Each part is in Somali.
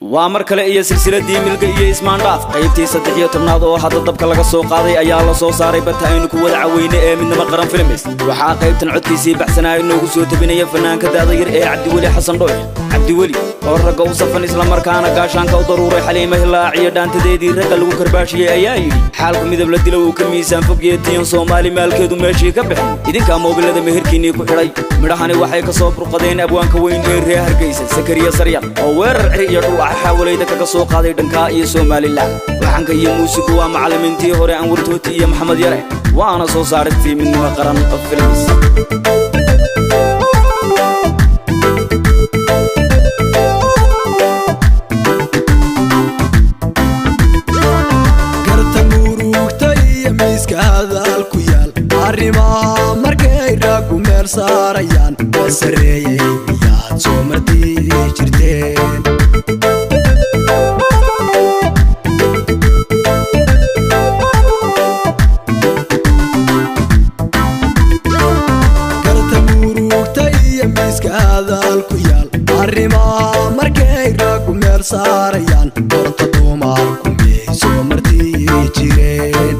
وامر kale iyo silsiladii milga iyo ismaan dhaaf qaybtii 13 oo hadda dabka laga soo qaaday ayaa la soo saaray barta aynu ku wada caweyne ee midnimo qaran films waxa qaybtan codkiisii baxsanaa inuu soo tabinaya fanaanka daadayr ee Cabdiweli Xasan Dhooy Cabdiweli oo raga u safan isla markaana gaashaanka u daruuray Xaliima Hilaac iyo dhaantadeedii raga lagu karbaashiyay ayaa yiri xaalku midab la dilo uu ka miisaan fogeeyay Soomaali maalkeedu meeshii ka bixin idinka moobilada meherkiinii ku xidhay midhahani waxay ka soo burqadeen abwaanka weyn ee reer Hargeysa Sakariya Saryan oo weerar ciri iyo dhul حاوليدا kaga soo qaaday dhanka iyo Soomaaliland waxanka iyo muusigu waa macallimiintii hore aan wartooti iyo Maxamed Yare waana soo saartay midnimo qaran films garta murugta iyo miiska hadalku yaal arrimaha markay raagu meel saarayaan sareeyay miyaad soo martii jirteen hadalku yaal arrimaha markay raagu meel saarayaan horta dumarku miyay soo martii jireen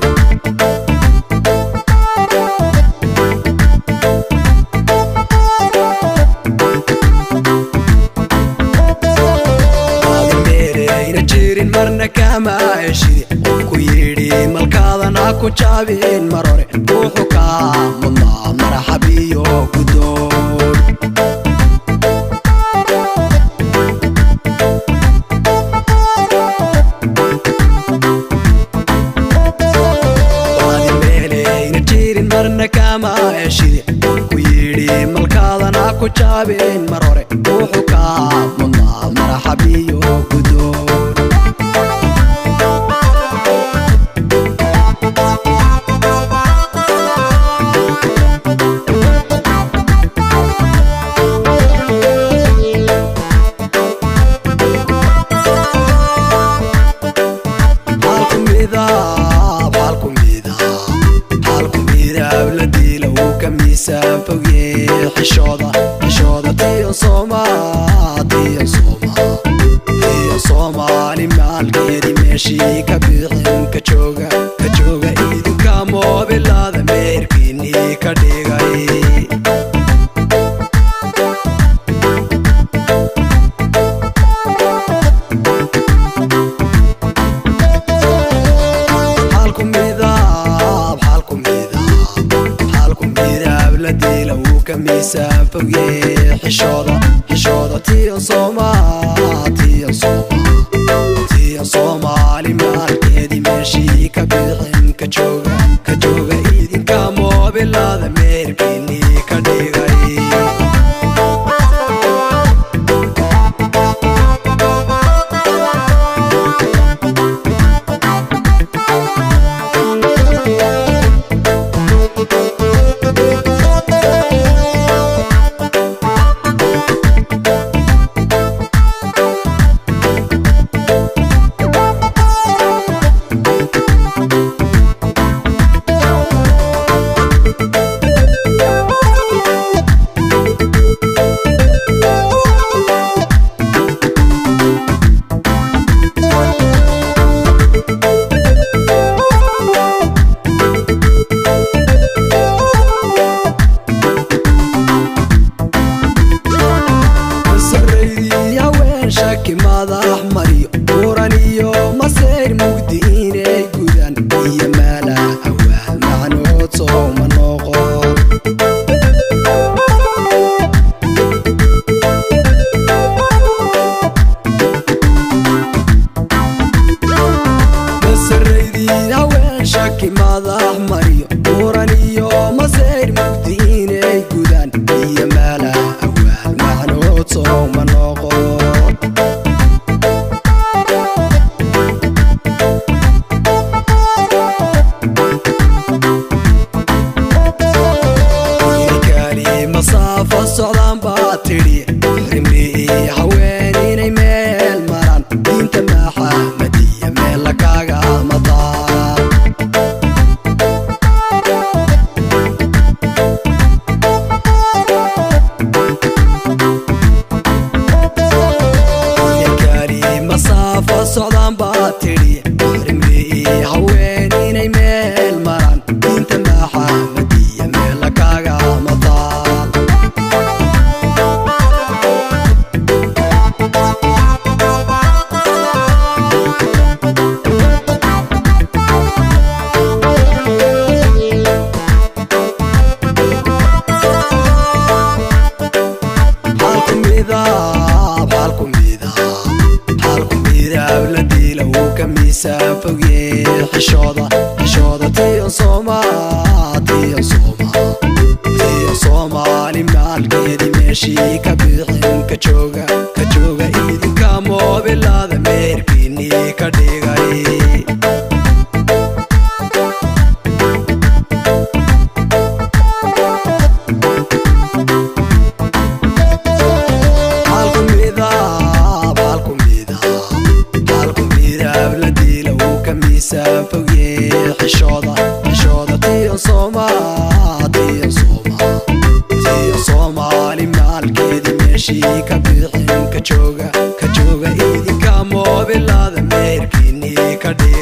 aadmeereyna jirin marna kama heshide qofku yidhi malkaadana ku jaabin mar hore ruuxu kaa mudnaa marxabiyo gudoon kama heshide ku yidhi malkaadana ku jaabin mar hore ruuxu kaa mudnaa marxabiyo gudoon xishooda tiyo Soomaali maalkeedii meeshii ka bixin ka jooga idinka moobilada meherkiinii ka dhigay miisaan fogee xishooda tiyo Soomaali maalkeedii meeshii ka bixin ka jooga idinka moobilada meherkiinii ka dhigay madax mariyo buran iyo masayr mugdi inay gudan iyo maala awaal macnood soo ma noqon basaraydii haween shaki madax mariyo buran iyo masayr mugdi inay gudan iyo maala awaal macnood soo ma noqon miisaan fogye xishooda tiyo Soomaali maalkeedi meeshii ka bixin ka jooga idinka moobilada meerkiinii ka dhigay miisaan fogye xishooda tiyo Soomaali maalkeedi meeshii ka bixin ka jooga idinka moobilada meerkiinii ka dhigay